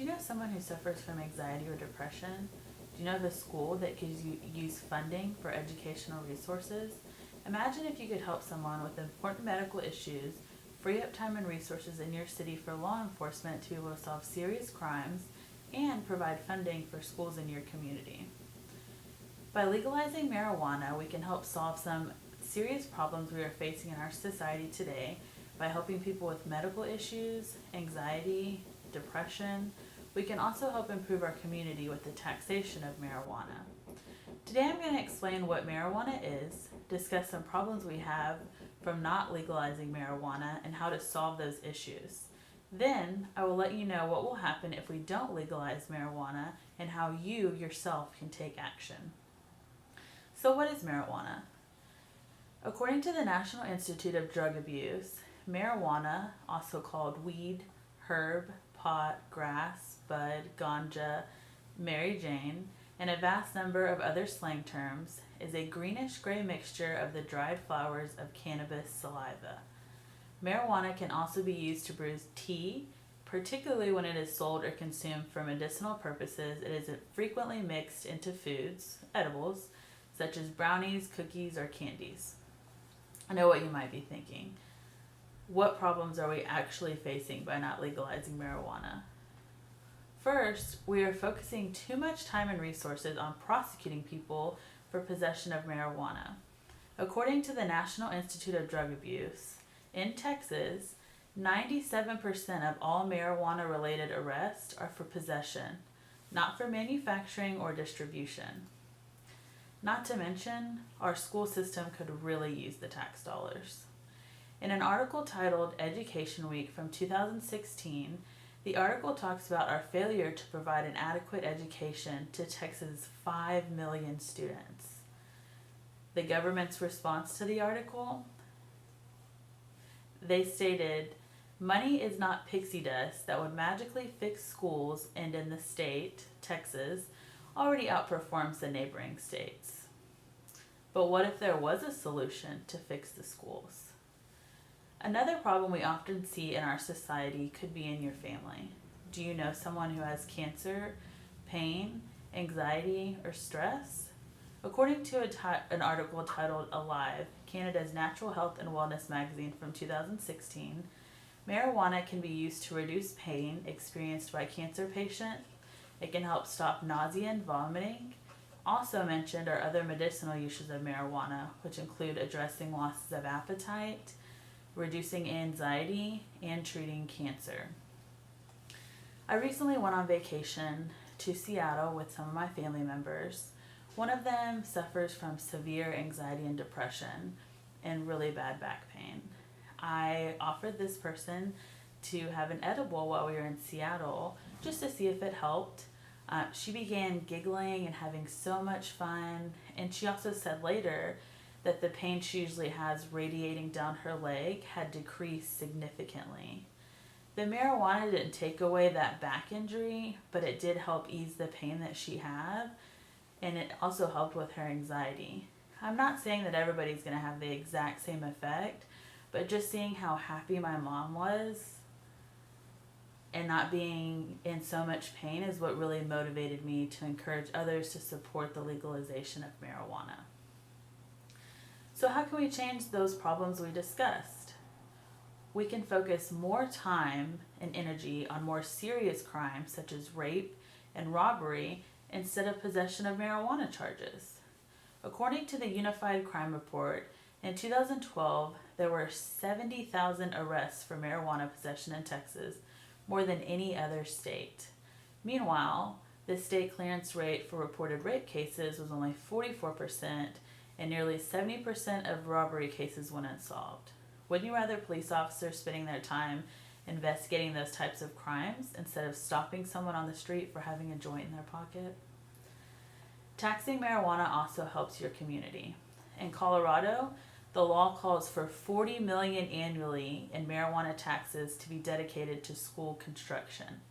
Do you know someone who suffers from anxiety or depression? Do you know of a school that could use funding for educational resources? Imagine if you could help someone with important medical issues, free up time and resources in your city for law enforcement to be able to solve serious crimes, and provide funding for schools in your community. By legalizing marijuana, we can help solve some serious problems we are facing in our society today by helping people with medical issues, anxiety, depression. We can also help improve our community with the taxation of marijuana. Today I'm going to explain what marijuana is, discuss some problems we have from not legalizing marijuana, and how to solve those issues. Then I will let you know what will happen if we don't legalize marijuana and how you yourself can take action. So what is marijuana? According to the National Institute of Drug Abuse, marijuana, also called weed, herb, pot, grass, bud, ganja, Mary Jane, and a vast number of other slang terms, is a greenish-gray mixture of the dried flowers of cannabis saliva. Marijuana can also be used to brew tea, particularly when it is sold or consumed for medicinal purposes. It is frequently mixed into foods, edibles, such as brownies, cookies, or candies. I know what you might be thinking. What problems are we actually facing by not legalizing marijuana? First, we are focusing too much time and resources on prosecuting people for possession of marijuana. According to the National Institute of Drug Abuse, in Texas, 97% of all marijuana-related arrests are for possession, not for manufacturing or distribution. Not to mention, our school system could really use the tax dollars. In an article titled Education Week from 2016, the article talks about our failure to provide an adequate education to Texas' 5 million students. The government's response to the article? They stated, "Money is not pixie dust that would magically fix schools, and in the state, Texas, already outperforms the neighboring states." But what if there was a solution to fix the schools? Another problem we often see in our society could be in your family. Do you know someone who has cancer, pain, anxiety, or stress? According to an article titled Alive, Canada's Natural Health and Wellness magazine from 2016, marijuana can be used to reduce pain experienced by cancer patients. It can help stop nausea and vomiting. Also mentioned are other medicinal uses of marijuana, which include addressing losses of appetite, reducing anxiety, and treating cancer. I recently went on vacation to Seattle with some of my family members. One of them suffers from severe anxiety and depression and really bad back pain. I offered this person to have an edible while we were in Seattle just to see if it helped. She began giggling and having so much fun, and she also said later that the pain she usually has radiating down her leg had decreased significantly. The marijuana didn't take away that back injury, but it did help ease the pain that she had, and it also helped with her anxiety. I'm not saying that everybody's going to have the exact same effect, but just seeing how happy my mom was and not being in so much pain is what really motivated me to encourage others to support the legalization of marijuana. So how can we change those problems we discussed? We can focus more time and energy on more serious crimes such as rape and robbery instead of possession of marijuana charges. According to the Unified Crime Report, in 2012, there were 70,000 arrests for marijuana possession in Texas, more than any other state. Meanwhile, the state clearance rate for reported rape cases was only 44%, and nearly 70% of robbery cases went unsolved. Wouldn't you rather police officers spending their time investigating those types of crimes instead of stopping someone on the street for having a joint in their pocket? Taxing marijuana also helps your community. In Colorado, the law calls for $40 million annually in marijuana taxes to be dedicated to school construction.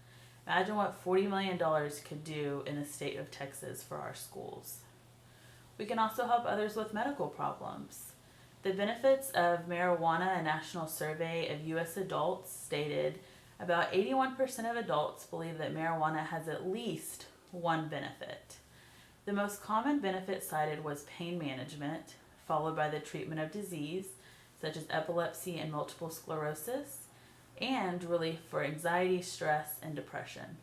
Imagine what $40 million could do in the state of Texas for our schools. We can also help others with medical problems. The benefits of marijuana, a national survey of U.S. adults stated About 81% of adults believe that marijuana has at least one benefit. The most common benefit cited was pain management, followed by the treatment of disease, such as epilepsy and multiple sclerosis, and relief for anxiety, stress, and depression.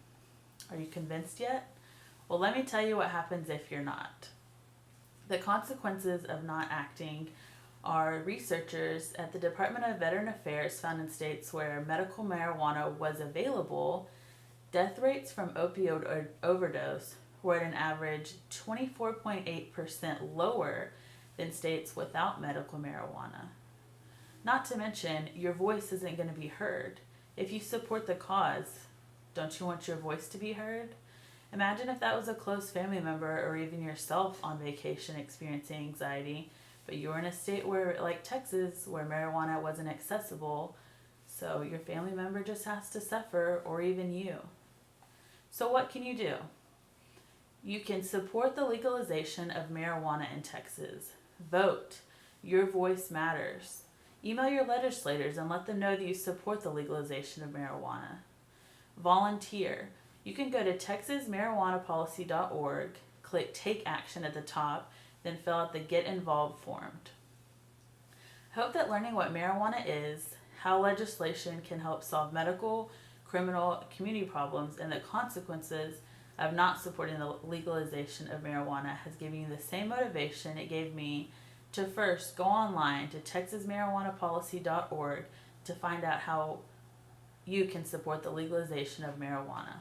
Are you convinced yet? Well, let me tell you what happens if you're not. The consequences of not acting are researchers at the Department of Veteran Affairs found in states where medical marijuana was available, death rates from opioid overdose were at an average 24.8% lower than states without medical marijuana. Not to mention, your voice isn't going to be heard. If you support the cause, don't you want your voice to be heard? Imagine if that was a close family member or even yourself on vacation experiencing anxiety, but you were in a state where, like Texas, where marijuana wasn't accessible, so your family member just has to suffer, or even you. So what can you do? You can support the legalization of marijuana in Texas. Vote. Your voice matters. Email your legislators and let them know that you support the legalization of marijuana. Volunteer. You can go to texasmarijuanapolicy.org, click Take Action at the top, then fill out the Get Involved form. I hope that learning what marijuana is, how legislation can help solve medical, criminal, community problems, and the consequences of not supporting the legalization of marijuana has given you the same motivation it gave me to first go online to texasmarijuanapolicy.org to find out how you can support the legalization of marijuana.